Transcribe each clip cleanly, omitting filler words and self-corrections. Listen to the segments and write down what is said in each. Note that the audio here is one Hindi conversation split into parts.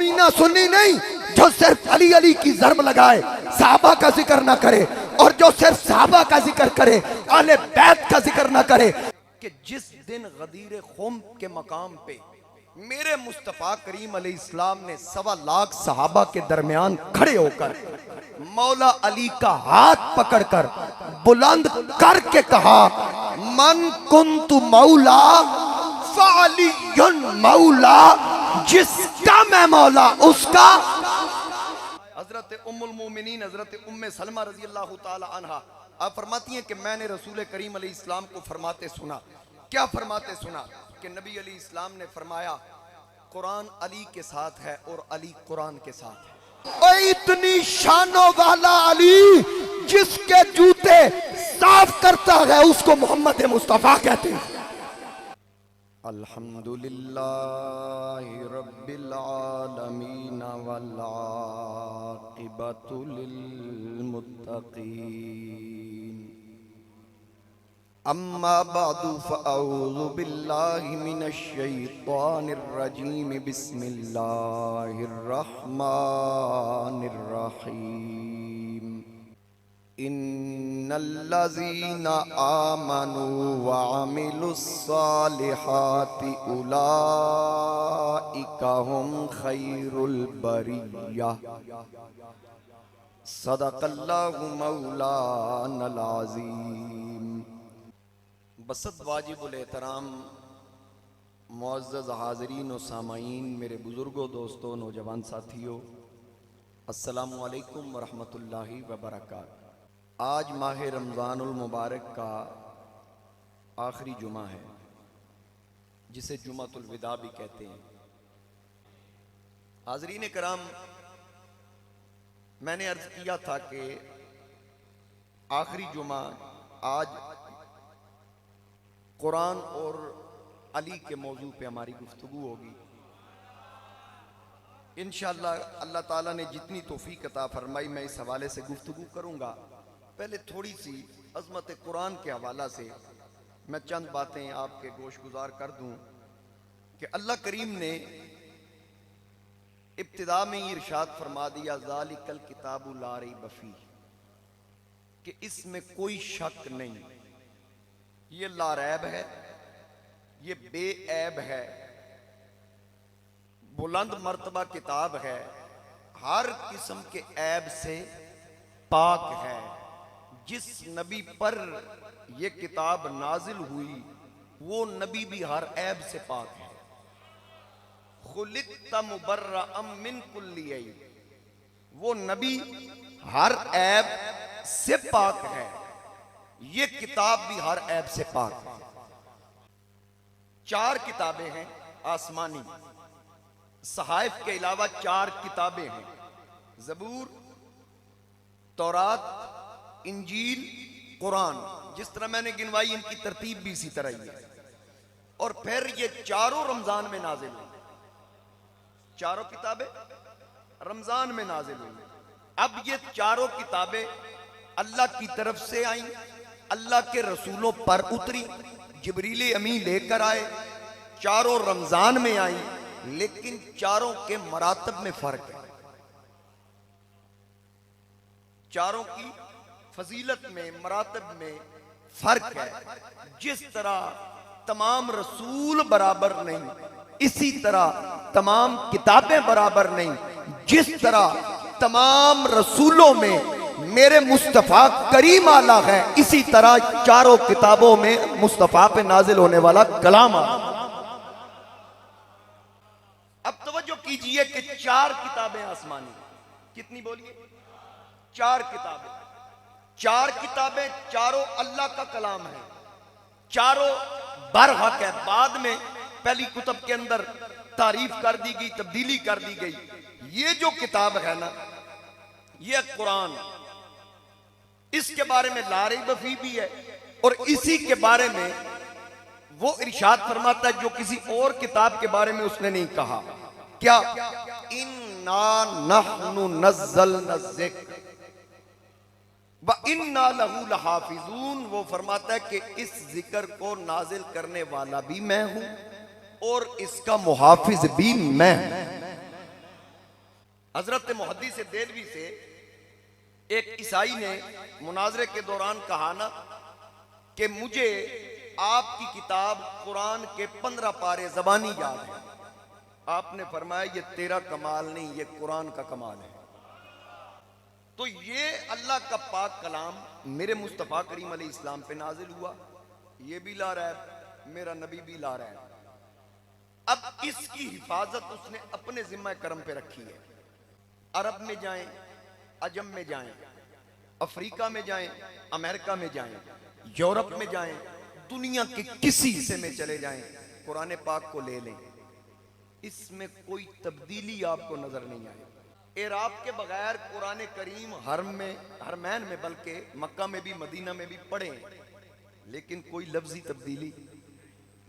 मीना सुन्नी नहीं जो सिर्फ अली अली की ज़र्ब लगाए, साहबा का जिक्र ना करे, और जो सिर्फ साहबा का जिक्र करे, आले बैत का जिक्र ना करे। कि जिस दिन गदीर खुम के मकाम पे मेरे मुस्तफ़ा करीम अलैहिस्सलाम ने 1.25 लाख सहाबा के दरमियान खड़े होकर मौला अली का हाथ पकड़कर बुलंद करके कहा, मन कुन्तु मौला फ़अलियुन मौला, जिसका मैं मौला उसका। हजरत उम्मुल मोमिनीन हजरत उम्मे सलमा रजी अल्लाह ताला अन्हा आप फरमाती हैं कि मैंने रसूल करीम अलैहिस्सलाम को फरमाते सुना। क्या फरमाते सुना? कि नबी अलैहिस्सलाम ने फरमाया, कुरान अली के साथ है और अली कुरान के साथ है। और इतनी शानों वाला अली जिसके जूते साफ करता है उसको मोहम्मद मुस्तफ़ा कहते हैं। अल्हम्दुलिल्लाहि रब्बिल आलमीन वल आक़िबतु लिल मुत्तक़ीन। अम्मा बादु फ़अऊज़ु बिल्लाहि मिनश शैतानिर रजीम। बिस्मिल्लाहिर रहमानिर रहीम। इन्नल्लज़ीना आमनू व अमिलुस्सालिहाति उलाइका हुम खैरुल बरिय्या। सदक़ल्लाहु मौलानल अज़ीम। बसत वाजिबुल एहतराम मुअज़्ज़ज़ हाज़रीन व सामाईन, मेरे बुज़ुर्गों, दोस्तों, नौजवान साथियों, अस्सलामु अलैकुम व रहमतुल्लाहि व बरकातहू। आज माह रमज़ानुल मुबारक का आखिरी जुमा है, जिसे जुमातुल विदा भी कहते हैं। हाज़रीन कराम, मैंने अर्ज़ किया था कि आखिरी जुमा आज कुरान और अली के मौजू पे हमारी गुफ्तगू होगी। इंशाअल्लाह अल्लाह ताला ने जितनी तौफीक अता फरमाई मैं इस हवाले से गुफ्तगू करूँगा। पहले थोड़ी सी अज़मत कुरान के हवाला से मैं चंद बातें आपके गोशगुजार कर दूँ कि अल्लाह करीम ने इब्तिदा में ही इरशाद फरमा दिया, ज़ालिकल किताबु ला रैब फ़ीह, कि इसमें कोई शक नहीं, ये लारैब है, ये बेऐब है, बुलंद मर्तबा किताब है, हर किस्म के ऐब से पाक है। जिस नबी पर यह किताब नाजिल हुई वो नबी भी हर ऐब से पाक है। खुलिक़्ता मुबर्रअम मिन कुल्ली ऐब, वो नबी हर ऐब से पाक है, ये किताब भी हर ऐब से पाक है। 4 किताबें हैं आसमानी, सहाइफ के अलावा 4 किताबें हैं, ज़बूर, तौरात, इंजील, कुरान। जिस तरह मैंने गिनवाई इनकी तरतीब भी इसी तरह ही है। और फिर ये चारों रमजान में नाजिल हुई, चारों किताबें रमजान में नाजिल हुई। अब ये चारों किताबें अल्लाह की तरफ से आई, अल्लाह के रसूलों पर उतरी, जिब्रील अमीन लेकर आए, चारों रमजान में आई, लेकिन चारों के मरातब में फर्क है, चारों की फजीलत में, मरातब में फर्क है। जिस तरह तमाम रसूल बराबर नहीं, इसी तरह तमाम किताबें बराबर नहीं। जिस तरह तमाम रसूलों में मेरे मुस्तफ़ा करीम आला है, इसी तरह चारों किताबों में मुस्तफ़ा पे नाजिल होने वाला कलाम आला। अब तवज्जो कीजिए कि 4 किताबें आसमानी, कितनी बोलिए? 4 किताबें, 4 किताबें, चारों अल्लाह का कलाम है, चारों बरहक है। बाद में पहली कुतुब के अंदर तारीफ कर दी गई, तब्दीली कर दी गई। ये जो किताब है ना, ये कुरान, इसके बारे में ला रैब फ़ीह भी है, और इसी के बारे में वो इरशाद फरमाता है जो किसी और किताब के बारे में उसने नहीं कहा। क्या? इन्ना नहनु नज़्ज़लना ज़िक्र व इन्ना लहू लहाफ़िज़ून। वो फरमाता है कि इस जिक्र को नाजिल करने वाला भी मैं हूं और इसका मुहाफिज भी मैं हूं। हजरत मुहद्दिस देलवी से एक ईसाई ने मुनाजरे के दौरान कहा ना कि मुझे आपकी किताब कुरान के 15 पारे ज़बानी याद है। आपने फरमाया ये तेरा कमाल नहीं, ये कुरान का कमाल है। तो ये अल्लाह का पाक कलाम मेरे मुस्तफ़ा करीम अलैहिस्सलाम पे नाजिल हुआ, ये भी ला रहा है, मेरा नबी भी ला रहा है। अब इसकी हिफाजत उसने अपने जिम्मा करम पे रखी है। अरब में जाएं, अजम में जाएं, अफ्रीका में जाएं, अमेरिका में जाएं, यूरोप में जाएं, दुनिया के किसी हिस्से में चले जाएं, कुरान पाक को ले लें, इसमें कोई तब्दीली आपको नजर नहीं आए। एराब के बगैर कुरान करीम हरमैन में बल्कि मक्का में भी मदीना में भी पढ़े, लेकिन कोई लफ्जी तब्दीली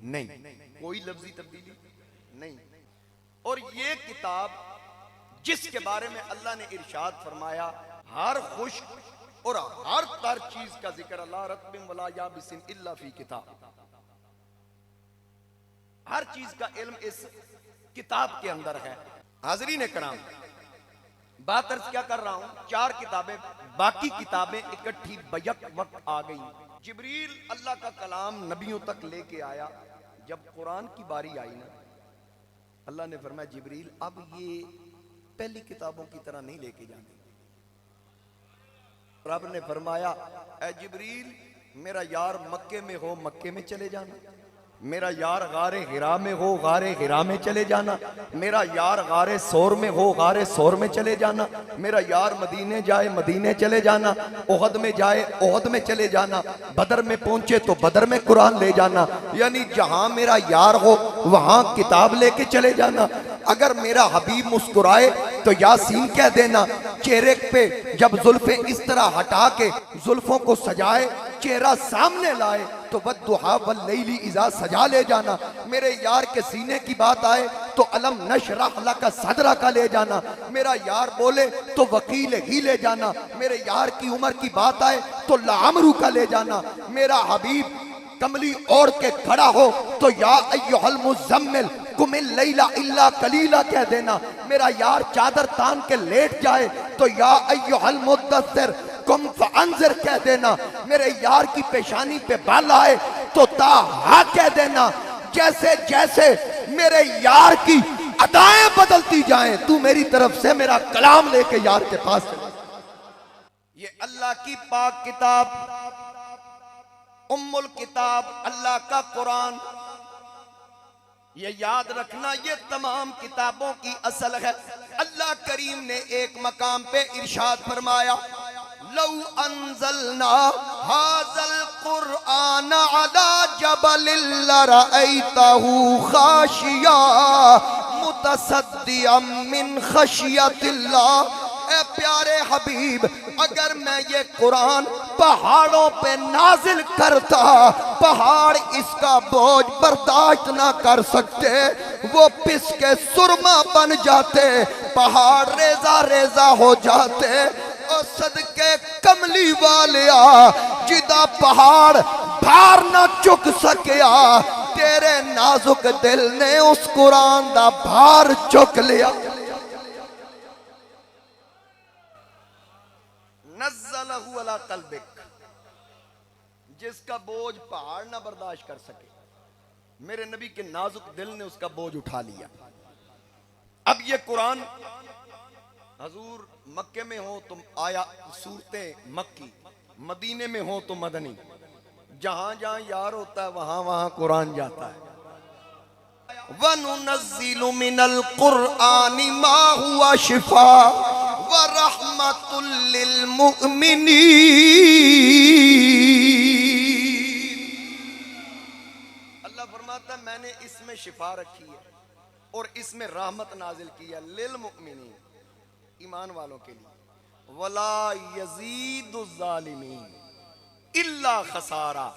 नहीं, कोई लफ्जी तब्दीली नहीं। और ये किताब जिसके बारे में अल्लाह ने इरशाद फरमाया, हर खुश्क और हर तर चीज का जिक्र अल्लाह रत्बिन वला याबिसिन इल्ला फी किताब, हर चीज का इल्म इस किताब के अंदर है। हाज़रीन कराम, बात अर्ज क्या कर रहा हूं, 4 किताबें, बाकी किताबें इकट्ठी बैक वक्त आ गई। जिब्रील अल्लाह का कलाम नबियों तक लेके आया। जब कुरान की बारी आई ना, अल्लाह ने फरमाया जिब्रील अब ये पहली किताबों की तरह नहीं लेके जाने। रब ने फरमाया ए जिब्रील, मेरा यार मक्के में हो मक्के में चले जाना, मेरा यार गारे हिरा में हो गारे हिरा में चले जाना, मेरा यार गारे सौर में हो गारे सौर में चले जाना, मेरा यार मदीने जाए मदीने चले जाना, ओहद में जाए ओहद में चले जाना, बदर में पहुंचे तो बदर में कुरान ले जाना। यानी जहां मेरा यार हो वहां किताब लेके चले जाना। अगर मेरा हबीब मुस्कुराए तो यासीन कह देना, चेहरे पे जब जुल्फे इस तरह हटा के जुल्फों को सजाए, चेहरा सामने लाए तो वद्दुहा वल्लैली इज़ा सजा ले जाना। मेरे यार के सीने की बात आए तो अलम नशरह लका सदरा का ले जाना। मेरा यार बोले तो वकील ही ले जाना। मेरे यार की उम्र की बात आए तो लामरू का ले जाना। मेरा हबीब कमली ओढ़ के खड़ा हो तो या अय्युहल मुज़म्मिल कुमिल लैला इल्ला कलीला कह देना। मेरा यार चादर तान के लेट जाए तो या अय्युहल मुद्दस्सिर कुम फअंज़िर कह देना। मेरे यार की पेशानी पे बाल आए तो ताहा कह देना। जैसे जैसे मेरे यार की अदाएं बदलती जाएं, तू मेरी तरफ से मेरा कलाम लेके यार के पास चले। ये अल्लाह की पाक किताब, उम्मुल किताब, अल्लाह का कुरान, ये याद रखना, ये तमाम किताबों की असल है। अल्लाह करीम ने एक मकाम पे इरशाद फरमाया, लौ अंज़लना हाज़ल कुरआन अला जबलिन लरअयतहु खाशिया मुतसद्दिअम मिन खशियतिल्लाह। ए प्यारे हबीब, अगर मैं ये कुरान पहाड़ों पे नाजिल करता, पहाड़ इसका बोझ बर्दाश्त ना कर सकते, वो पिस के सुरमा बन जाते, पहाड़ रेजा रेजा हो जाते। और सदके कमली वालिया, जिदा पहाड़ भार ना चुक सकिया, तेरे नाजुक दिल ने उस कुरान दा भार चुक लिया। नज़्ज़लहु अला क़ल्बिक, जिसका बोझ पहाड़ ना बर्दाश्त कर सके, मेरे नबी के नाजुक दिल ने उसका बोझ उठा लिया। अब ये कुरान हजूर मक्के में हो तो आया सूरतें मक्की, मदीने में हो तो मदनी, जहां जहां यार होता है वहां वहां कुरान जाता है। वनुनज़्ज़िलु मिनल कुरआनि मा हुवा शिफा व रहमतुल लिल मुमिनीन। अल्लाह फरमाता है मैंने इसमें शिफा रखी है और इसमें रहमत नाजिल की है लिल मुमिनीन, ईमान वालों के लिए। वला यज़ीदु ज़ालिमीन इल्ला खसारा।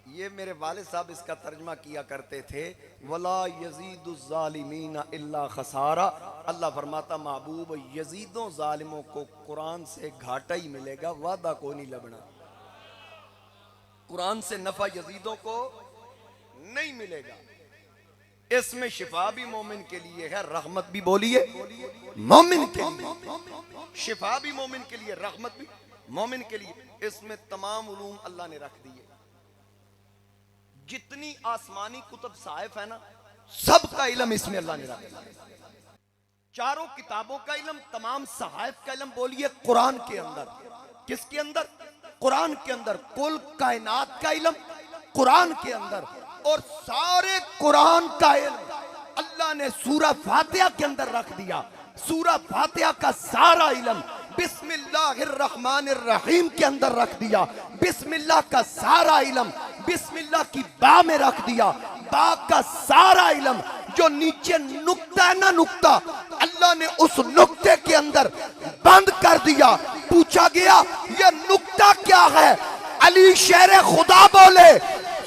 ये मेरे वालिद साहब इसका तर्जमा किया करते थे, वला यज़ीदु ज़ालिमीन इल्ला खसारा। अल्लाह फरमाता महबूब यजीदों जालिमों को कुरान से घाटा ही मिलेगा, वादा को नहीं लगना। कुरान से नफा यजीदों को नहीं मिलेगा। इसमें शिफा भी मोमिन के लिए है, रहमत भी बोलिए मोमिन के लिए। शिफा भी मोमिन के लिए, रहमत भी मोमिन के लिए। इसमें तमाम उलूम अल्लाह ने रख दिए। जितनी आसमानी कुतुब साहिफ है ना, सबका इल्म इसमें अल्लाह ने रख दिया। चारों किताबों का इल्म, तमाम सहाइफ का इल्म बोलिए कुरान के अंदर। किसके अंदर? कुरान के अंदर। कुल कायनात का इल्म कुरान के अंदर, और सारे कुरान का इल्म अल्लाह ने सूरह फातिहा के अंदर रख दिया। सूरह फातिहा का सारा इल्म बिस्मिल्लाहिर्रहमानिर्रहीम के अंदर रख दिया। बिस्मिल्लाह का सारा इल्म बिस्मिल्लाह की बा में रख दिया। बा का सारा इल्म, जो नीचे नुक्ता है ना, नुक्ता, अल्लाह ने उस नुक्ते के अंदर बंद कर दिया। पूछा गया ये नुक्ता क्या है? अली शेर खुदा बोले,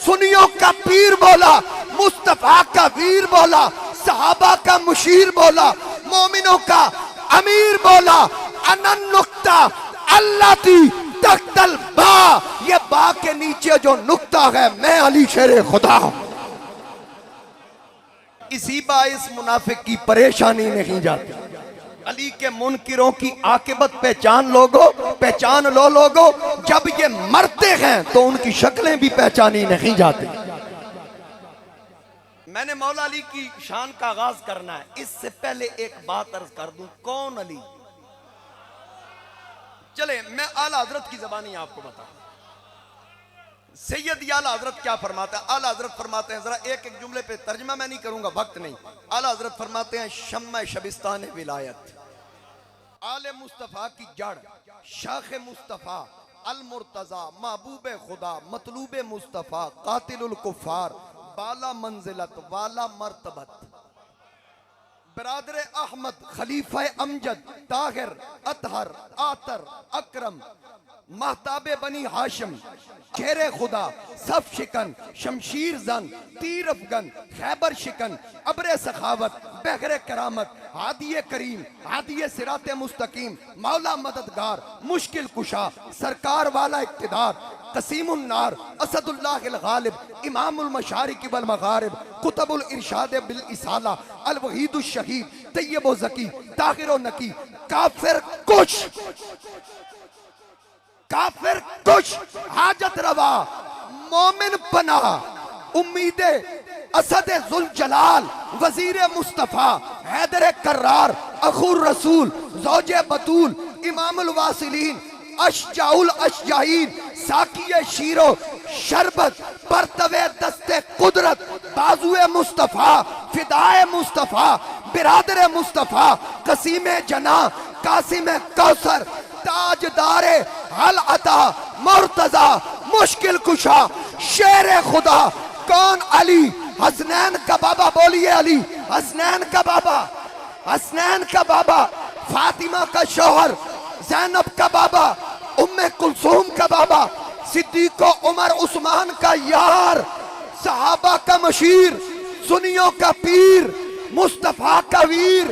सुनियों का पीर बोला, मुस्तफा का वीर बोला, सहाबा का मुशीर बोला, मोमिनों का अमीर बोला। अनन नुक्ता अल्लाह ती तख्तल बा, ये बा के नीचे जो नुक्ता है, मैं अली शेर खुदा हूं। इसी बाइस मुनाफिक की परेशानी नहीं जाती। अली के मुनकिरों की आकिबत पहचान लोगो, पहचान लो लोगो, जब ये मरते हैं तो उनकी शक्लें भी पहचानी नहीं जाती। मैंने मौला अली की शान का आगाज करना है, इससे पहले एक बात अर्ज कर दूं। कौन अली? चले मैं आला हजरत की जबानी आपको बताऊं। सैयद आला हजरत क्या फरमाता है? आला हजरत फरमाते हैं, जरा एक एक जुमले पे तर्जमा मैं नहीं करूंगा, वक्त नहीं। आला हजरत फरमाते हैं, शम्मा शबिस्तान विलायत, आले मुस्तफा की जड़, शाख मुस्तफा, अल मुर्तजा, महबूब खुदा, मतलूब मुस्तफा, कातिलुल कुफार, बाला मंजिलत वाला मर्तबत, बरादर अहमद, खलीफा अमजद, ताहिर, अतहर, आतर, अकरम, महताबे बनी हाशिम, चेहरे खुदा, सफ शिकन, शमशीर जन, तीर अफगन, खैबर शिकन, अब्रे सखावत, बहरे करामत, हादिये करीम, हादिये सिराते मुस्तकीम, मौला मददगार, मुश्किल कुशा, सरकार वाला इक्तिदार, कसीमुन नार, असदुल्लाहिल गालिब, इमामुल मशारिक वल मगारिब, कुतुबुल इरशाद बिल इसाला, अल वहीदुश शहीद, तय्यब ज़की, ताहिर व नकी, काफिर कुछ, काफिर कुछ, हाजत रवा, मोमिन पना, उम्मीदे, असद जुल जलाल, वजीर मुस्तफा, हैदर कर्रार, अखुर रसूल, ज़ौजे बतूल, इमामुल वासिलीन, अशजाउल अशजाइन, साकिये शीरो शरबत, परतवे दस्ते कुदरत, बाजुए मुस्तफा, फिदाए मुस्तफा, बिरादर मुस्तफा, कसीमे जना, कासिम कौसर, ताजदारे हल अता, मुर्तजा, मुश्किल कुशा, शेर खुदा। कौन? अली, हसनैन का बाबा। बोलिए अली, हसनैन का बाबा, हसनैन का बाबा, फातिमा का शौहर, ज़ैनब का बाबा, उम्मे कुलसूम का बाबा, सिद्दीक उमर उस्मान का यार, सहाबा का मशीर, सुनियों का पीर, मुस्तफा का वीर,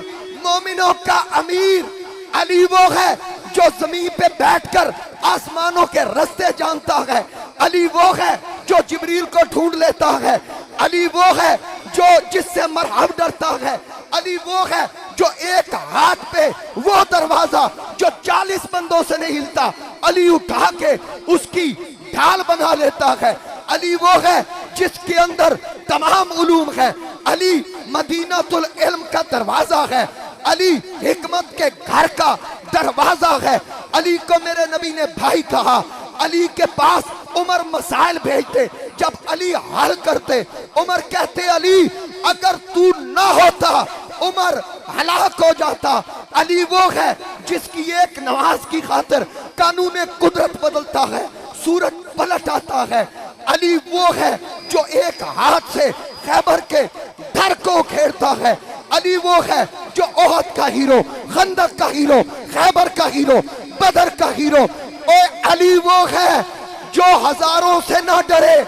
मोमिनों का अमीर। अली वो है जो जमीन पे बैठकर आसमानों के रास्ते जानता है। अली वो है जो जिब्रील को ढूंढ लेता है। अली वो है जो जिससे मरहब डरता है। अली वो है जो एक हाथ पे वो दरवाजा जो 40 बंदों से नहीं हिलता, अली उठा के उसकी ढाल बना लेता है। अली वो है जिसके अंदर तमाम उलूम है। अली मदीनातुल इल्म का दरवाजा है। अली हिकमत के घर का दरवाजा है। अली को मेरे नबी ने भाई कहा। अली के पास उमर मसाइल भेजते, जब अली हल करते, उमर कहते अली अगर तू ना होता उमर हलाक हो जाता। अली वो है जिसकी एक नमाज की खातिर कानून कुदरत बदलता है, सूरज पलट आता है। अली वो है जो एक हाथ से खैबर के घर को घेरता है। अली वो है जो ओहद का हीरो, खंदक का हीरो, खैबर का हीरो, बदर का हीरो। और अली वो है जो हजारों से ना डरे,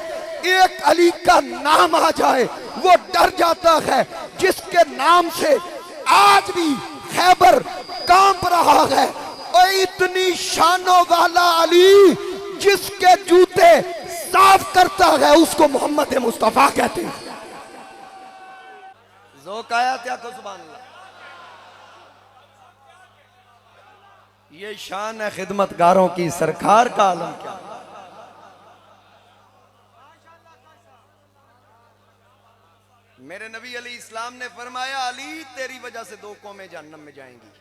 एक अली का नाम आ जाए वो डर जाता है, जिसके नाम से आज भी खैबर कांप रहा है। और इतनी शानों वाला अली जिसके जूते साफ करता है उसको मोहम्मद मुस्तफा कहते हैं। ज़ोक आया क्या को सुभान अल्लाह। ये शान है खिदमतगारों की, सरकार का आलम क्या। मेरे नबी अली इस्लाम ने फरमाया, अली तेरी वजह से 2 कौमें जहन्नम में जाएंगी।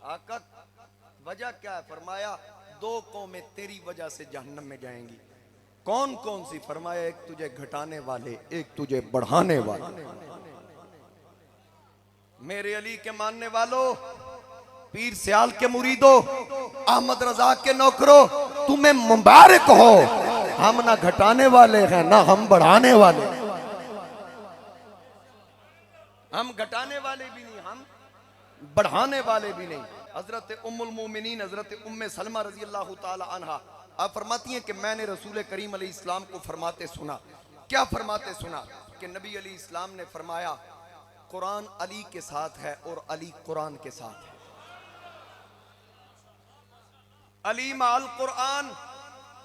आका वजह क्या है? फरमाया 2 कौमें तेरी वजह से जहन्नम में जाएंगी। कौन कौन सी? फरमाया एक तुझे घटाने वाले, एक तुझे बढ़ाने वाले। मेरे अली के मानने वालों, पीर सियाल के मुरीदों, अहमद रजा के नौकरों, तुम्हें मुबारक हो। हम ना घटाने वाले हैं ना हम बढ़ाने वाले। हम घटाने वाले भी नहीं, हम बढ़ाने वाले भी नहीं। हजरत उम्मुल मोमिनीन हजरत उम्मे सलमा रजी अल्लाह ताला अन्हा आप फरमाती हैं कि मैंने रसूल करीम अलैहि इस्लाम को फरमाते सुना। क्या फरमाते सुना? कि नबी अली इस्लाम ने फरमाया, कुरान अली के साथ है और अली कुरान के साथ है। अली माल कुरान,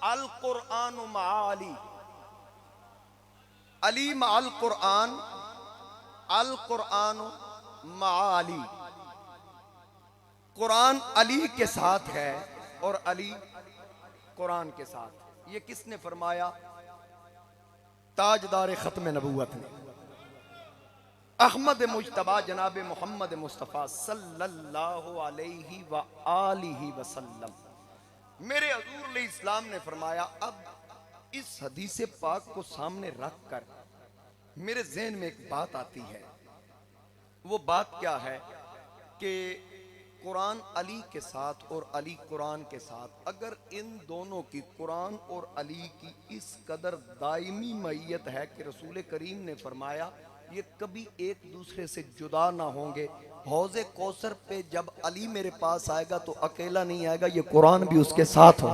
अल कुरान मा अली। अली माल कुरान, अल कुरान मा अली। कुरान अली के साथ है और अली कुरान के साथ। ये किसने फरमाया? ताजदार खत्म नबूवत ने, अहमद मुज्तबा जनाब मोहम्मद मुस्तफ़ा सल्लल्लाहु अलैहि व आलिहि वसल्लम। मेरे हजूर इस्लाम ने फरमाया, अब इस हदीस पाक को सामने रख कर मेरे ज़हन में एक बात आती है। वो बात क्या है कि कुरान अली के साथ और अली कुरान के साथ, अगर इन दोनों की, कुरान और अली की इस कदर दायमी मैयत है कि रसूल करीम ने फरमाया ये कभी एक दूसरे से जुदा ना होंगे। हौज़े कौसर पे जब अली मेरे पास आएगा तो अकेला नहीं आएगा, ये कुरान भी उसके साथ हो।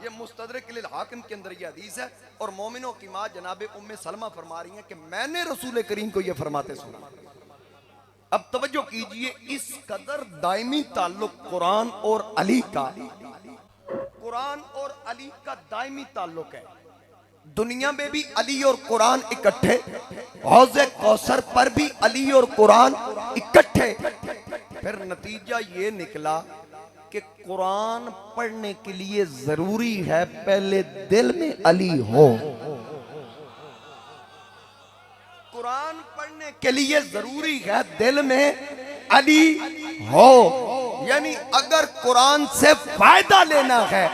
ये मुस्तदरक लिल हाकिम के अंदर ये हदीस है और मोमिनों की माँ जनाबे उम्मे सलमा फरमा रही हैं कि मैंने रसूल करीम को ये फरमाते सुना। अब तवज्जो कीजिए, इस कदर दायमी ताल्लुक कुरान और अली का, कुरान और अली का दायमी ताल्लुक है। दुनिया में भी अली और कुरान इकट्ठे, हौज़े कौसर पर भी अली और कुरान इकट्ठे। फिर नतीजा ये निकला कि कुरान पढ़ने के लिए जरूरी है पहले दिल में अली हो। कुरान पढ़ने के लिए जरूरी है दिल में अली हो। यानी अगर कुरान से फायदा लेना है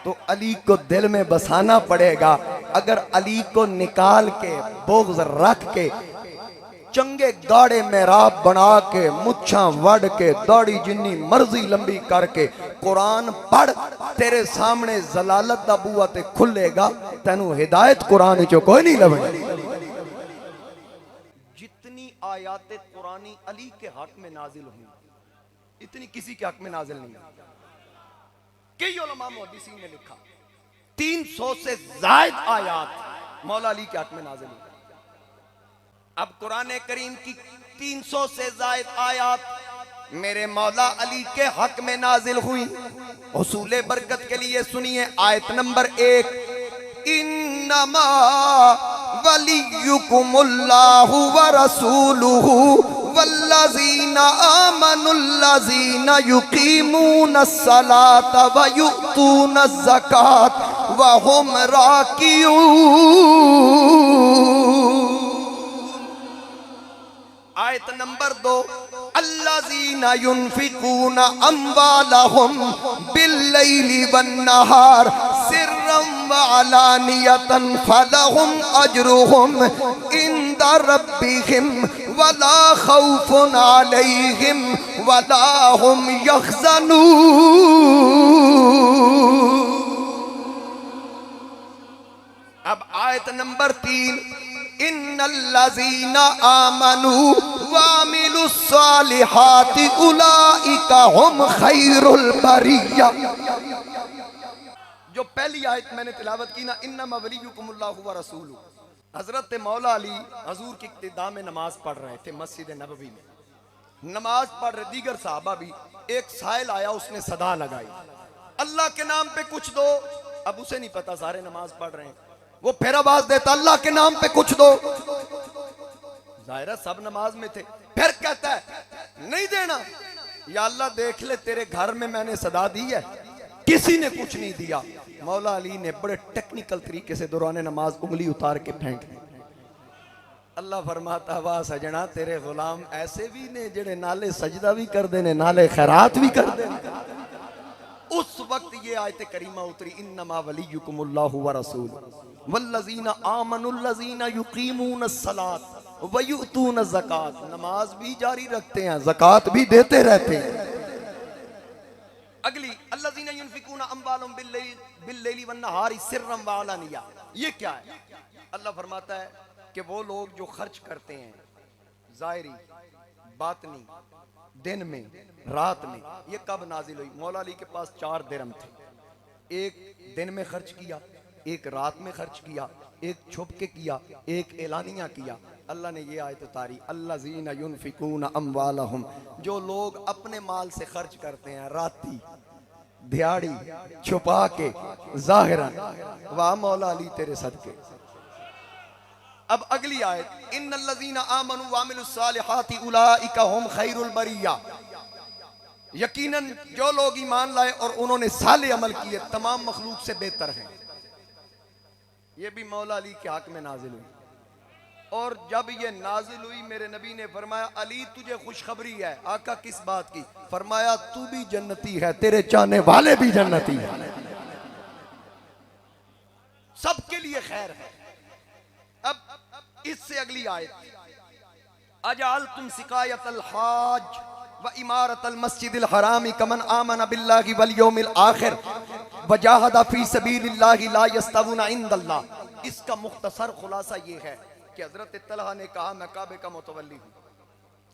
तो अली को दिल में बसाना पड़ेगा। अगर अली को निकाल के, बोग़्ज़ रख के, चंगे गाड़े मेहराब बना के, मुच्छा वड़ के, दाढ़ी जिन्नी मर्जी लंबी करके कुरान पढ़, तेरे सामने जलालत दा बूहा ते खुलेगा। तेनू हिदायत कुरान चो कोई नहीं लभनी। जितनी आयाते कुरानी अली के हक में नाजिल हुई, इतनी किसी के हक में नाजिल नहीं। कई उलमा मुहद्दिसीन ने लिखा 300 से ज़ायद आयात मौला अली के हक में नाजिल हुई। अब कुरान करीम की 300 से ज़ायद आयात मेरे मौला अली के हक में नाजिल हुई। उसूले बरकत के लिए सुनिए आयत नंबर 1, इन्नमा वलियुकुमुल्लाहु व रसूलुहु वल्लज़ीना आमनुल्लज़ीना युकीमूनस सलाता व युतूनज़ ज़कात व हुम राकिऊन। आयत नंबर 2, अल्लज़ीना युनफिकूना अम्वालहुम बिल्लैली वन्नहार सिर्रम व अलानियतन फलहुम अजरुहुम इंदा रब्बिहिम वला खौफुन अलैहिम वला हुम यहज़नून। अब आयत नंबर 3, इन्नल्लज़ीना आमनू वामिलुस्सालिहाति उलाइका हुम खैरुल बरिया। जो पहली आयत मैंने तिलावत की ना, इन्नमा वलियुकुमुल्लाहु व रसूलुहु, हजरत मौला अली हजूर की इक्तिदा में नमाज पढ़ रहे थे मस्जिद नबवी में। नमाज पढ़ रहे दीगर साहबा भी। एक साइल आया, उसने सदा लगाई, अल्लाह के नाम पे कुछ दो। अब उसे नहीं पता सारे नमाज पढ़ रहे हैं। वो फिर आवाज देता, अल्लाह के नाम पे कुछ दो। जाहिर है सब नमाज में थे। फिर कहता है नहीं देना, या अल्लाह देख ले तेरे घर में मैंने सदा दी है, किसी ने कुछ नहीं दिया। मौला अली ने बड़े टेक्निकल तरीके से दौरान नमाज उंगली उतार के फेंक दी। अल्लाह फरमाता वाह सजना तेरे गुलाम ऐसे भी ने जेड़े नाले सजदा भी कर देने नाले खैरात भी कर देने। उस वक्त ये आयत करीमा उतरी इन्नमा वलियुकुमुल्लाहु व रसूलुहु वल्लज़ीना आमनुल्लज़ीना युकीमूनस सलात व युतूनज़ ज़कात। नमाज भी जारी रखते हैं, ज़कात भी देते रहते हैं। अगली अल्लज़ीना युनफिकूना अम्वालहुम बिल्लैली वन्नहारी सिर्रन व अलानिया। ये क्या है? अल्लाह फरमाता है कि वो लोग जो खर्च करते हैं ज़ाहिरी बातनी दिन में रात में। ये कब नाजिल हुई? मौला अली के पास 4 दिरहम थे। एक दिन में खर्च किया, एक रात में खर्च किया, एक छुप के किया, एक एलानिया किया। अल्लाह ने ये आयत उतारी अल्लज़ीना युनफिकूना अम्वालहुम, जो लोग अपने माल से खर्च करते हैं राती दिहाड़ी छुपा के ज़ाहिरन। वाह मौला अली तेरे सदके। अब अगली आयत इन्नल्लज़ीना आमनू व अमिलुस सालिहाति उलाइका हुम खैरुल बरिया। यकीनन जो लोग ईमान लाए और उन्होंने साले अमल किए तमाम मखलूक से बेहतर हैं। ये भी मौला अली के हक में नाजिल हुई। और जब ये नाजिल हुई मेरे नबी ने फरमाया अली तुझे खुशखबरी है। आका किस बात की? फरमाया तू भी जन्नती है, तेरे चाहने वाले भी जन्नती है, सबके लिए खैर है। अब इससे अगली आयत अजाल तुम सिकायतल हाज व इमारतल मस्जिदिल हरामी कमन आमन बिल्लाहि वल यौमिल आखिर व जाहदा फी सबीलिल्लाहि ला यस्तवुना इंदल्लाह। इसका मुख्तसर खुलासा ये है कि हजरत तलहा ने कहा मैं काबे का मुतवल्ली हूँ,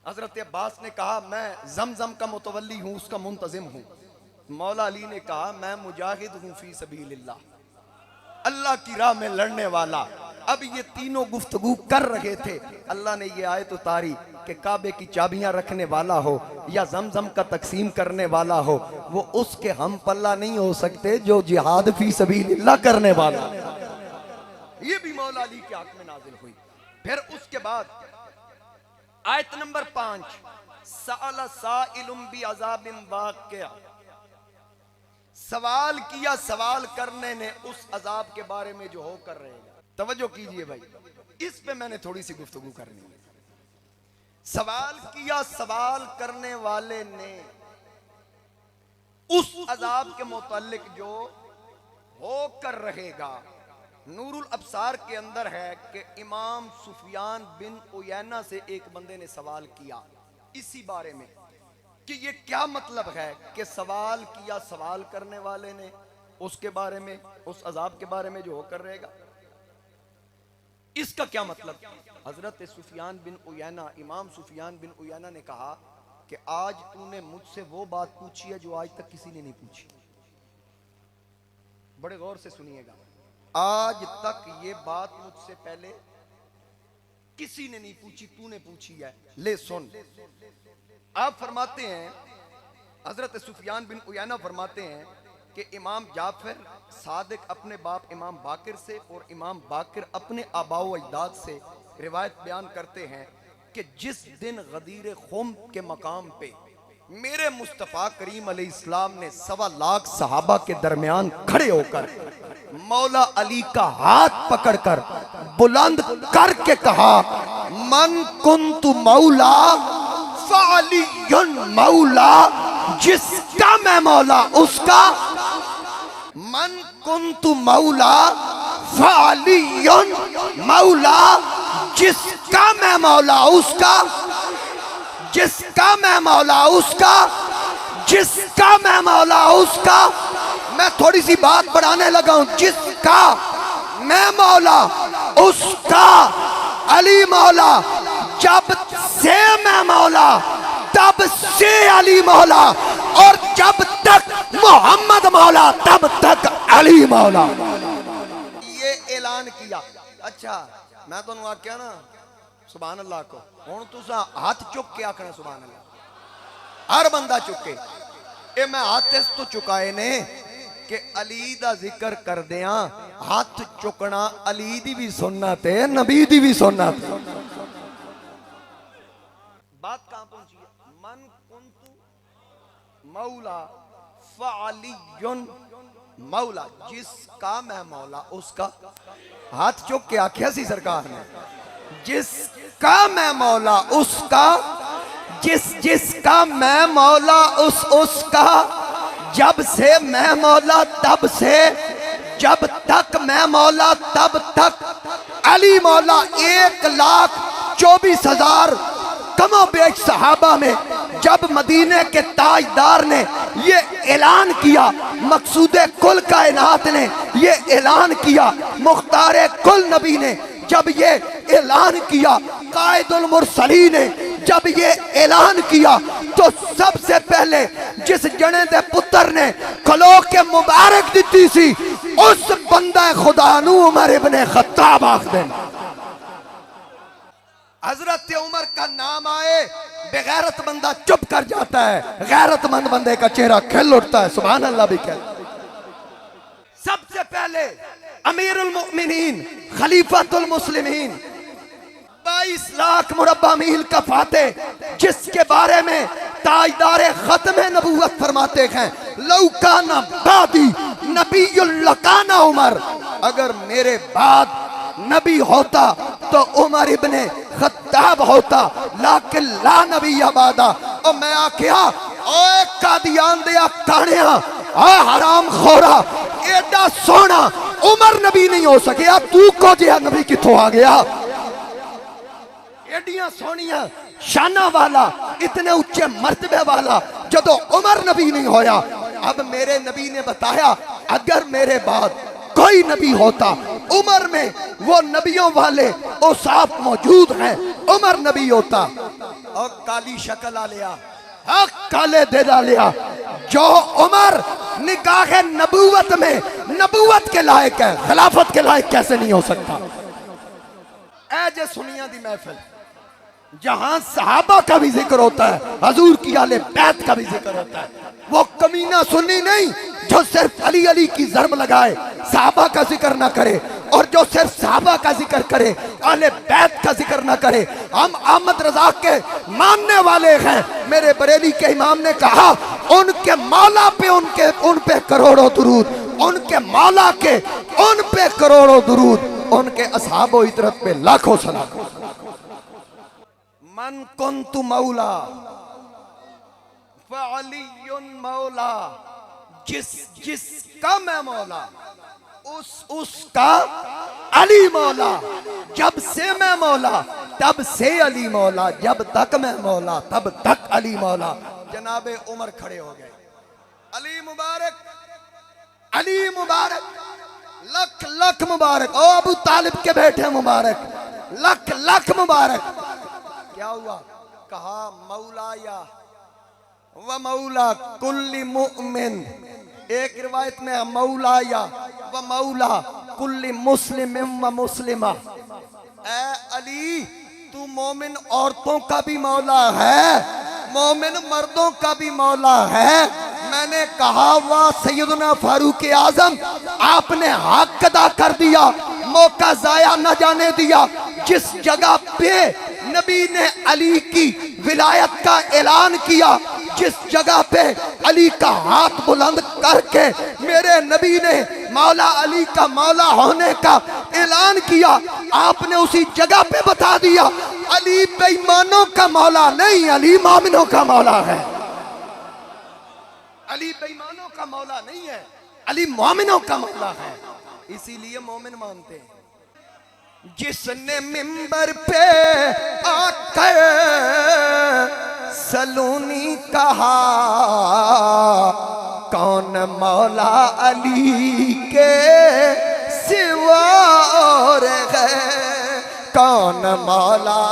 हजरत अब्बास ने कहा मैं जमजम का मुतवल्ली हूँ, उसका मुंतजिम हूँ। मौला अली ने कहा मैं मुजाहिद हूँ फी सबीलिल्लाह, अल्लाह की राह में लड़ने वाला। अब ये तीनों गुफ्तगू कर रहे थे, अल्लाह ने ये आयत उतारी कि काबे की चाबियां रखने वाला हो या जमजम का तकसीम करने वाला हो, वो उसके हम पल्ला नहीं हो सकते जो जिहाद फी सबीलिल्लाह करने वाला। ये भी मौला अली के हक में नाजिल हुई। फिर उसके बाद आयत नंबर 5 सअल साइलुम बि अज़ाबिन वाक़िअ। सवाल किया सवाल करने ने उस अजाब के बारे में जो होकर रहेगा। तवज्जो कीजिए भाई, इस पे मैंने थोड़ी सी गुफ्तगू करनी है। सवाल किया सवाल करने वाले ने उस अजाब के मुताल्लिक जो होकर रहेगा। नूरुल अब्सार के अंदर है कि इमाम सुफियान बिन उयैना से एक बंदे ने सवाल किया इसी बारे में कि ये क्या मतलब है कि सवाल किया सवाल करने वाले ने उसके बारे में, उस अजाब के बारे में जो होकर रहेगा, इसका क्या मतलब? हजरत सुफियान बिन उयैना, इमाम सुफियान बिन उयैना ने कहा कि आज तूने मुझसे वो बात पूछी है जो आज तक किसी ने नहीं पूछी। बड़े गौर से सुनिएगा, आज तक ये बात मुझसे पहले किसी ने नहीं पूछी, तूने पूछी है। ले सुन। आप फरमाते हैं, हजरत सुफियान बिन उयैना फरमाते हैं कि इमाम जाफर सादिक अपने बाप इमाम बाकिर से और इमाम बाकिर अपने आबाओ अजदाद से रिवायत बयान करते हैं कि जिस दिन गदीर खुम के मकाम पे मेरे मुस्तफ़ा करीम अलैहिस्सलाम ने 1.25 लाख सहाबा के दरमियान खड़े होकर मौला अली का हाथ पकड़कर बुलंद करके कहा मन कुन्तु मौला फ़अलियुन मौला, जिसका मैं मौला उसका। मन कुन्तु मौला फ़अलियुन मौला, जिसका मैं मौला उसका, जिसका मैं मौला उसका, जिसका मैं मौला उसका। मैं थोड़ी सी बात बढ़ाने लगा हूं। जिसका मैं मौला उसका अली मौला, जब से मैं मौला तब से अली मौला, और जब तक मोहम्मद मौला तब तक अली मौला। ये ऐलान किया। अच्छा मैं तो आख्या ना सुभान अल्लाह को, हुण तुसा हाथ चुक के आखना सुभान अल्लाह, हर बंदा चुके। ये मैं हाथ इस तो चुकाए ने कि अली दा जिक्र कर दिया, हाथ चुकना अली दी भी सुन्नत है, नबी दी भी सुन्नत है। कहां पहुंची है? मन कुंतु मौला फ़अलियुन मौला, जिसका मैं मौला उसका। हाथ चुक के आख्या सी सरकार ने, जिसका मैं मौला उसका, जिसका मैं मौला उसका, जब से मैं मौला तब से, जब तक मैं मौला तब तक। अली मौला 1,24,000 कमो बेश सहाबा में जब मदीने के ताजदार ने ये ऐलान किया, मकसूदे कुल कायनात ने ये ऐलान किया, मुख्तारे कुल नबी ने जब ये ऐलान किया, कायदुल मुरसली ने जब ये ऐलान किया, तो सबसे पहले जिस जने दे पुत्र ने खलो के मुबारक दी सी, उस बंदा खुदा नू उमर इब्ने खत्ताब आखदे। हजरत उमर का नाम आए बेगैरत बंदा चुप कर जाता है, गैरतमंद बंदे का चेहरा खिल उठता है। सुभान अल्लाह भी कह। सबसे पहले अमीरुल मुमिनीन खलीफतुल मुस्लिमीन 22 लाख मुरब्बा मील का फाते, जिसके बारे में ताजदारे खत्म नबूवत फरमाते हैं, लौकाना बादी नबीयुल लकाना उमर, अगर मेरे बाद नबी होता तो उमर इब्ने खत्ताब होता, लाकिन ला नबी आबादा। और मैं आख्या ओए कादियान दिया कानिया, आ हराम खोरा, एडा सोना उमर नबी नहीं हो सके, तू को जिया नबी किथों आ गया? एडिया सोनिया शाना वाला, इतने ऊंचे मर्तबे वाला जदों उमर नबी नहीं होया। अब मेरे नबी ने बताया, अगर मेरे बाद कोई नबी होता, उमर में वो नबियों वाले औसाफ मौजूद हैं, उमर नबी होता। और काली शक्ल आ लिया, काले दे डालिया, जो उमर निगाह नबूवत में नबूवत के लायक है, खिलाफत के लायक कैसे नहीं हो सकता? ऐजे सुनिया दी महफिल जहां सहाबा का भी जिक्र होता है, हजूर की आले बैत का भी जिक्र होता है, वो कमीना सुन्नी नहीं जो सिर्फ अली अली की जर्ब लगाए, सहाबा का जिक्र ना करे, और जो सिर्फ सहाबा का जिक्र करे, आले बैत का जिक्र ना करे। हम अहमद रजा के मानने वाले हैं। मेरे बरेली के इमाम ने कहा, उनके मौला पे उन पे करोड़ों दुरूद, उनके मौला के उन पे करोड़ों दुरूद, उनके असहाबो इतरत पे लाखों सलाम। मन कुन्तु मौला फ़अलियुन मौला, जिसका मैं मौला उसका अली मौला, जब से मैं मौला तब से अली मौला, जब तक मैं मौला तब तक अली मौला। जनाबे उमर खड़े हो गए, अली मुबारक, अली मुबारक, लख लख मुबारक, ओ अबू तालिब के बेटे मुबारक, लख लख मुबारक। क्या हुआ? कहा मौलाया व मौला कुल्ली मुमिन, एक रिवायत में मौलाया व मौला कुल्ली मुस्लिम व मुस्लिमा। ए अली, तू मोमिन औरतों का भी मौला है, मोमिन मर्दों का भी मौला है। मैंने कहा, वाह सैयदना फारूक आजम, आपने हक अदा कर दिया, मौका जाया न जाने दिया। जिस जगह पे नबी ने अली की विलायत का ऐलान किया, जिस जगह पे अली का हाथ बुलंद करके मेरे नबी ने मौला अली का मौला होने का ऐलान किया, आपने उसी जगह पे बता दिया, अली बेईमानों का मौला नहीं, अली मोमिनों का मौला है। अली बेईमानों का मौला नहीं है, अली मोमिनों का मौला है। इसीलिए मोमिन मानते हैं। जिसने मिंबर पे आकर सलूनी कहा, कौन मौला अली के सिवा और है, कौन मौला।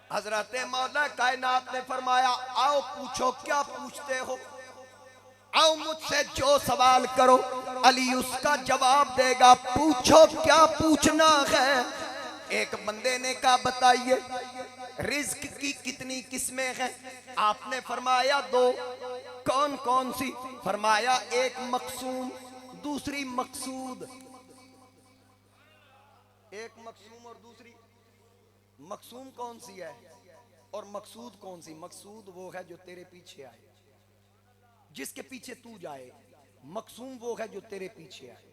हजरत मौला कायनात ने फरमाया, आओ पूछो क्या पूछते हो, आओ मुझसे जो सवाल करो, अली उसका जवाब देगा। पूछो क्या पूछना है। एक बंदे ने कहा, बताइए रिज्क की कितनी किस्में हैं? आपने फरमाया 2। कौन कौन सी? फरमाया एक मकसूम, दूसरी मकसूद। एक मकसूम और दूसरी मकसूम कौन सी है और मकसूद कौन सी? मकसूद वो है जो तेरे पीछे आए, जिसके पीछे तू जाए। मकसूम वो है जो तेरे पीछे आए।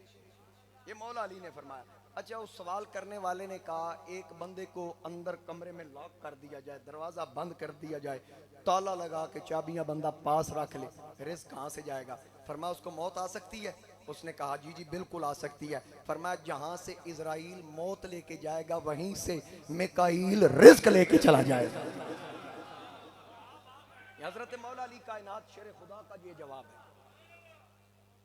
ये मौला अली ने फरमाया। अच्छा, उस सवाल करने वाले ने कहा एक बंदे को अंदर कमरे में लॉक कर दिया जाए, दरवाजा बंद कर दिया जाए, ताला लगा के चाबियां बंदा पास रख ले, रिस्क कहां से जाएगा? फरमाया उसको मौत आ सकती है? उसने कहा जी जी बिल्कुल आ सकती है। फरमाया जहां से इजराइल मौत लेके जाएगा वहीं से मिकाईल रिस्क लेके चला जाएगा। हजरत मौला अली कायनात शेर खुदा का ये जवाब है।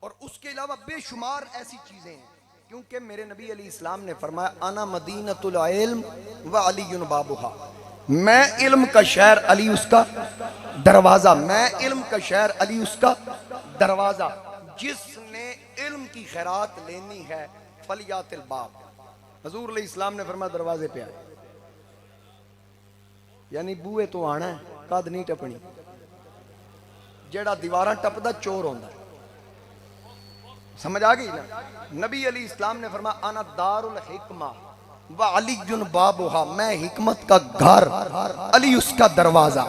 और उसके अलावा बेशुमार ऐसी चीजें हैं, क्योंकि मेरे नबी अली इस्लाम ने फरमाया आना मदीनतुल इल्म व अलीयुन बाबुहा, मैं इल्म का शहर, अली उसका दरवाजा। मैं इल्म का शहर, अली उसका दरवाजा। जिसने इल्म की खैरात लेनी है फलियातिल बाब। हजूर अली इस्लाम ने फरमाया दरवाजे पे आए, यानी बूहे तो आना है, कद नहीं टपनी। जेड़ा दीवारां टपदा चोर होंदा, समझ आ गई ना? नबी अली इस्लाम ने फरमाया आना दारुल हिकमा व अलीयुन बाबुहा, मैं हिकमत का घर, अली उसका दरवाजा।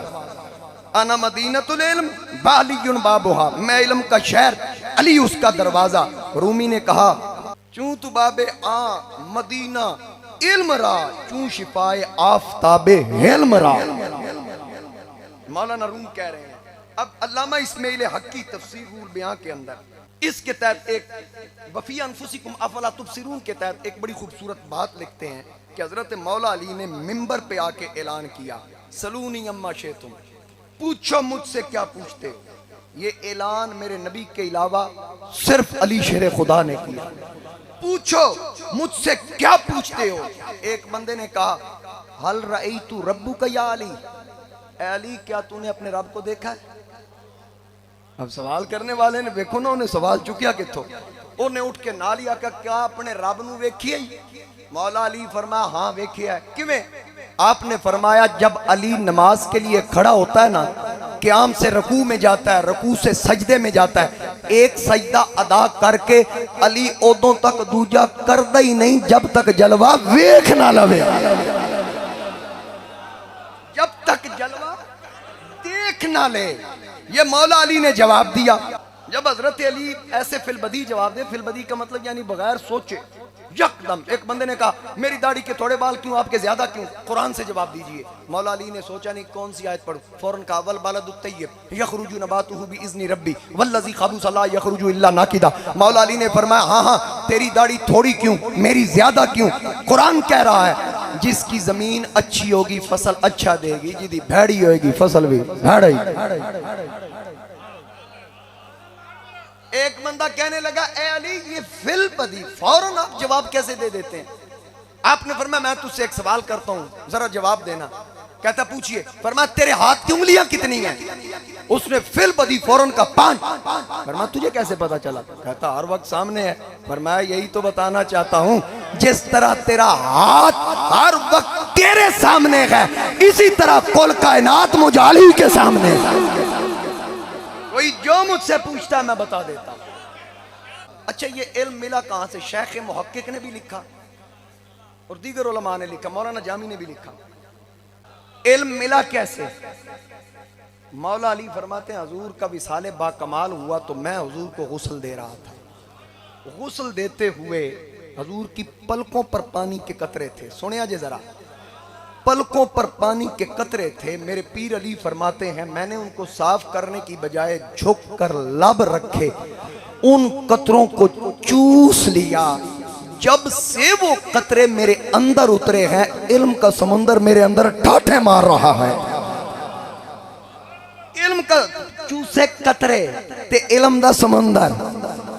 आना मदीनतुल इल्म व अलीयुन बाबुहा, मैं इल्म का शहर, अली उसका दरवाजा। रूमी ने कहा चूं तू बाबे आ मदीना इल्म रा, चूं शिफाए आफताबे हिल्म रा। मौलाना रूम कह रहे हैं। अब अल्लामा इस्माइल हक की तफसीर रूल बयां के अंदर इसके तहत एक वफी अनफुसिकुम अफला तुबसिरून के तहत एक बड़ी खूबसूरत बात लिखते हैं कि हजरत मौला अली ने मिंबर पे आके ऐलान किया सलूनी अम्मा शेतुम, पूछो मुझसे क्या पूछते हो। ये ऐलान मेरे नबी के अलावा सिर्फ अली शेर खुदा ने किया। पूछो मुझसे क्या पूछते हो। एक बंदे ने कहा हल रई तू रब्बू का या अली, अली क्या तूने अपने रब को देखा है? अब सवाल करने वाले ने देखो ना, उन्हें सवाल चुकिया किथों, उन्हें उठ के नाल ही आकर क्या आपने रब नू वेखिया? मौला अली फरमाया हाँ वेखिया है। किवें? आपने फरमाया जब अली नमाज के लिए खड़ा होता है ना, क़याम से रकू में जाता है, रकू से सजदे में जाता है, एक सजदा अदा करके अली उदों तक दूजा करदा ही नहीं जब तक जलवा वेख ना लवे, जब तक जलवा देख ना ले। ये मौला अली ने जवाब दिया। जब हजरत अली ऐसे फिलबदी जवाब दे, फिलबदी का मतलब यानी बगैर सोचे यकदम। एक बंदे ने कहा मेरी दाढ़ी के थोड़े बाल क्यों, आपके ज्यादा क्यों, कुरान से जवाब दीजिए। मौला अली ने सोचा नहीं कौन सी आयत पढ़ूं, फौरन कहा वल बलदुत तय्यब यखरुजु नबातुहु बिइज़्नि रब्बी वल्लज़ी खबुसा ला यखरुजु इल्ला नाकिदा। मौला अली ने फरमाया हाँ हाँ तेरी दाढ़ी थोड़ी क्यों, मेरी ज्यादा क्यों। कुरान कह रहा है जिसकी जमीन अच्छी होगी फसल अच्छा देगी, जिदी भैड़ी होगी फसल भी भैड़ी। एक बंदा कहने लगा ए अली ये फिल बदी, फौरन आप जवाब कैसे दे देते हैं? आपने फरमाया मैं तुझसे एक सवाल करता हूं जरा जवाब देना। कहता पूछिए। फरमाया तेरे हाथ की उंगलियां कितनी हैं? उसने फिल बदी फौरन का 5। फरमाया तुझे कैसे पता चला? कहता हर वक्त सामने है। फरमाया यही तो बताना चाहता हूं, जिस तरह तेरा हाथ हर वक्त तेरे सामने है, इसी तरह कुल कायनात मुजाली के सामने है। कोई जो मुझसे पूछता है मैं बता देता हूं। अच्छा ये इल्म मिला कहां से? शेख मुहक्किक ने भी लिखा और दीगर उलमा ने लिखा, मौलाना जामी ने भी लिखा। इल्म मिला कैसे? मौला अली फरमाते हैं हुजूर का विसाले बाकमाल हुआ तो मैं हुजूर को गुस्ल दे रहा था। गुस्ल देते हुए हुजूर की पलकों पर पानी के कतरे थे। सुनिया जे जरा, पलकों पर पानी के कतरे थे। मेरे पीर अली फरमाते हैं मैंने उनको साफ करने की बजाय झुक कर लब रखे, उन कतरों को चूस लिया। जब से वो कतरे मेरे अंदर उतरे हैं, इल्म का समुंदर मेरे अंदर ठाठे मार रहा है। इल्म का चूसे कतरे ते इल्म दा समुंदर।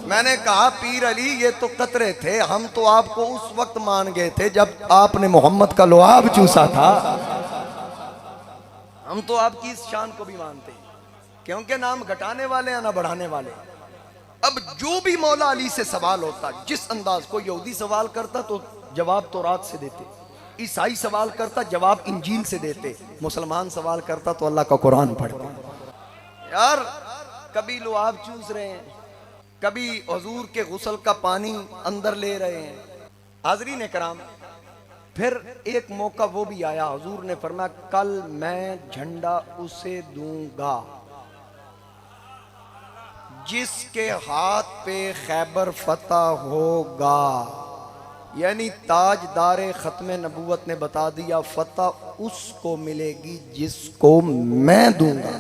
मैंने कहा पीर अली ये तो कतरे थे, हम तो आपको उस वक्त मान गए थे जब आपने मोहम्मद का लुआब चूसा था। हम तो आपकी इस शान को भी मानते हैं, क्योंकि ना हम घटाने वाले हैं ना बढ़ाने वाले। अब जो भी मौला अली से सवाल होता, जिस अंदाज को यहूदी सवाल करता तो जवाब तौरात से देते, ईसाई सवाल करता जवाब इंजील से देते, मुसलमान सवाल करता तो अल्लाह का कुरान पढ़ते। यार कभी लुआब चूस रहे हैं, कभी हुजूर के गुस्ल का पानी अंदर ले रहे हैं। हाज़रीन कराम, फिर एक मौका वो भी आया, हुजूर ने फरमाया कल मैं झंडा उसे दूंगा जिसके हाथ पे खैबर फतह होगा। यानी ताजदारे खत्म नबूवत ने बता दिया फतह उसको मिलेगी जिसको मैं दूंगा।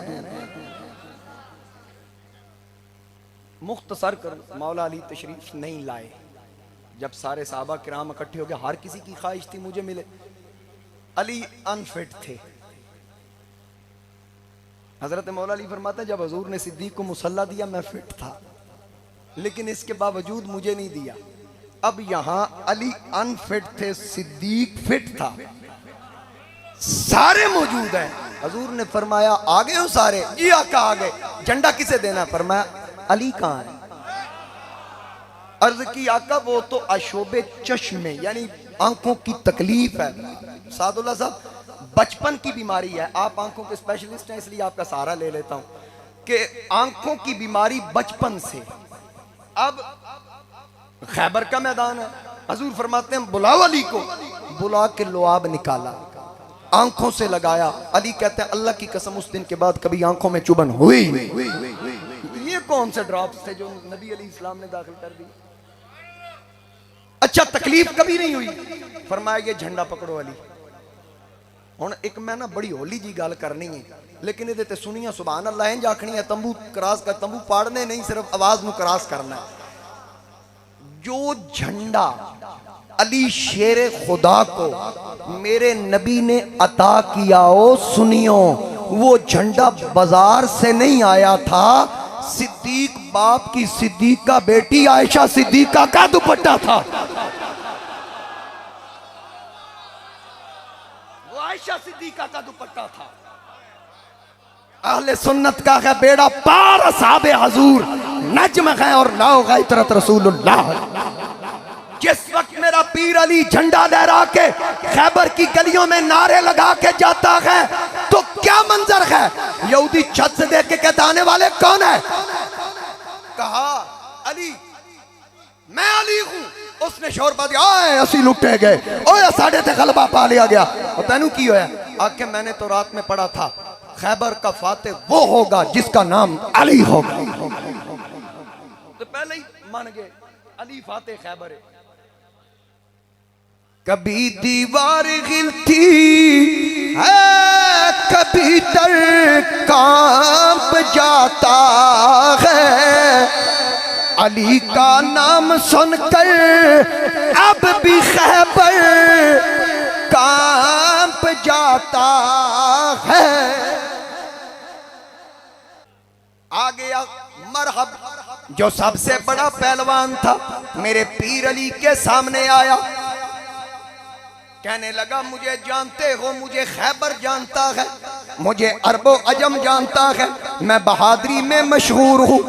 मुख्तसर कर मौला अली तशरीफ नहीं लाए। जब सारे साहबा किराम इकट्ठे हो गए, हर किसी की ख्वाहिश थी मुझे मिले। अली अनफिट थे। हजरत मौला अली फरमाते जब हजूर ने सिद्दीक को मुसल्ला दिया मैं फिट था, लेकिन इसके बावजूद मुझे नहीं दिया। अब यहां अली अनफिट थे, सिद्दीक फिट था, सारे मौजूद हैं। हजूर ने फरमाया आ गए हो सारे? जी आका आ गए। झंडा किसे देना? फरमाया अली कहां है? अर्ज की आका वो तो अशोबे चश्मे यानी आंखों की तकलीफ है। सादुल्ला साहब बचपन की बीमारी है, आप आंखों के स्पेशलिस्ट हैं इसलिए आपका सहारा ले लेता हूं कि आंखों की बीमारी बचपन से। अब खैबर का मैदान है, हजूर फरमाते हैं बुलाओ अली को। बुला के लुआब निकाला, आंखों से लगाया। अली कहते हैं अल्लाह की कसम उस दिन के बाद कभी आंखों में चुभन हुई। ये कौन से ड्रॉप्स थे जो नबी अली इस्लाम ने दाखिल कर दी? अच्छा तकलीफ कभी नहीं हुई। फरमाया ये झंडा पकड़ो अली। हुण एक मैं ना बड़ी होली जी गल करनी है, लेकिन ये ते सुनिया सुभान अल्लाह इंज आखनी है, तंबू क्रॉस कर, तंबू पाड़ने नहीं सिर्फ आवाज में क्रॉस करना है। जो झंडा अली शेरे खुदा को मेरे नबी ने अता किया हो, सुनियो वो झंडा बाजार से नहीं आया था, सिद्दीक बाप की सिद्दीका बेटी आयशा सिद्दीका का दुपट्टा था। वो आयशा सिद्दीका का दुपट्टा था। अहले सुन्नत का है बेड़ा पार, असहाबे हजूर नज्म है और नाव है इतरत रसूलुल्लाह। जिस वक्त मेरा पीर अली झंडा लहरा के खैबर की गलियों में नारे लगा के जाता है तो क्या मंजर है? यहूदी छत से देख के कहते आने वाले कौन है? कहा अली, मैं अली हूं। उसने शोर पा दिया असी लुटे गए, ओए साढ़े ते गलबा पा लिया गया। और तेनू की होया? आके मैंने तो रात में पढ़ा था खैबर का फातेह वो होगा जिसका नाम अली होगा। तो पहले ही मान गए अली फातेह खैबर है। कभी दीवार गिरती है, कभी दर कांप जाता है, अली का नाम सुनकर अब भी खैबर कांप जाता है। आ गया मरहब, जो सबसे बड़ा पहलवान था मेरे पीर अली के सामने आया, कहने लगा मुझे जानते हो, मुझे खैबर जानता है, मुझे अरबो अजम जानता है, मैं बहादुरी में मशहूर हूँ।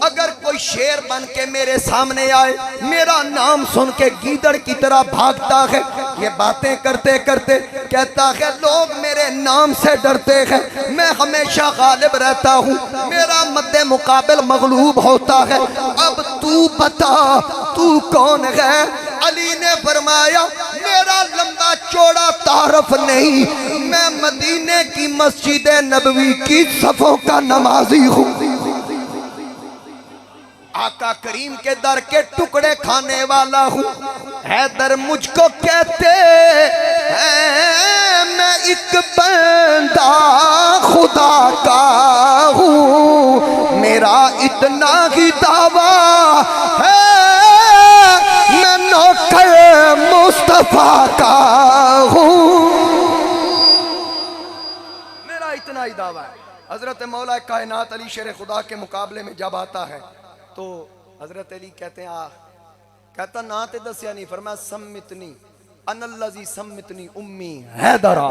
अगर कोई शेर बन के मेरे सामने आए, मेरा नाम सुन के गीदड़ की तरह भागता है। ये बातें करते करते कहता है लोग मेरे नाम से डरते हैं, मैं हमेशा गालिब रहता हूँ, मेरा मद्दे मुकाबिल मगलूब होता है। अब तू बता तू कौन है? अली ने फरमाया मेरा लंबा चौड़ा तारफ नहीं, मैं मदीने की मस्जिद नबवी की सफों का नमाजी हूँ। आका करीम के दर के टुकड़े खाने वाला हूँ। हैदर मुझको कहते हैं मैं एक बंदा खुदा का हूँ, मेरा इतना ही दावा है मैं नौकर मुस्तफा का हूँ। मेरा इतना ही दावा है। हजरत मौला कायनात अली शेर खुदा के मुकाबले में जब आता है तो हजरत अली कहते हैं कहता ना ते दसिया नहीं, फरमाया सम्मितनी अनल्लज़ी सम्मितनी उम्मी हैदरा,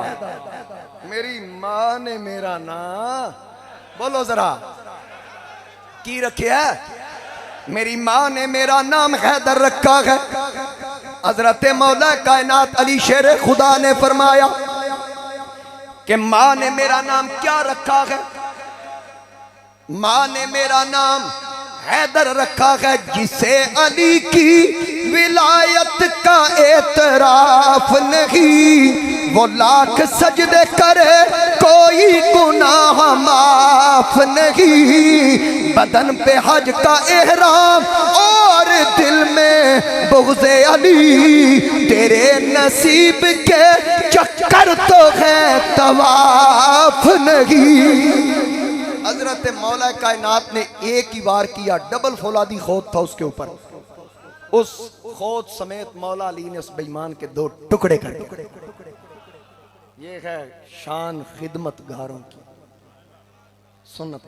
मेरी माँ ने मेरा नाम बोलो जरा की रखिया, मेरी माँ ने मेरा नाम हैदर रखा है। हजरत मौला कायनात अली शेर खुदा ने फरमाया कि माँ ने मेरा नाम क्या रखा है? माँ ने मेरा नाम हैदर रखा है जिसे अली की विलायत का एतराफ नहीं, वो लाख सजदे करे कोई गुनाह माफ नहीं। बदन पे हज का एहराम और दिल में बुग़्ज़े अली, तेरे नसीब के चक्कर तो है तवाफ नहीं। हजरत मौला कायनात ने एक ही बार किया, डबल फौलादी खोद था उसके ऊपर, उस खोद समेत मौला अली ने उस बेईमान के दो टुकड़े कर दिए। ये है शान खिदमतगारों की सुन्नत।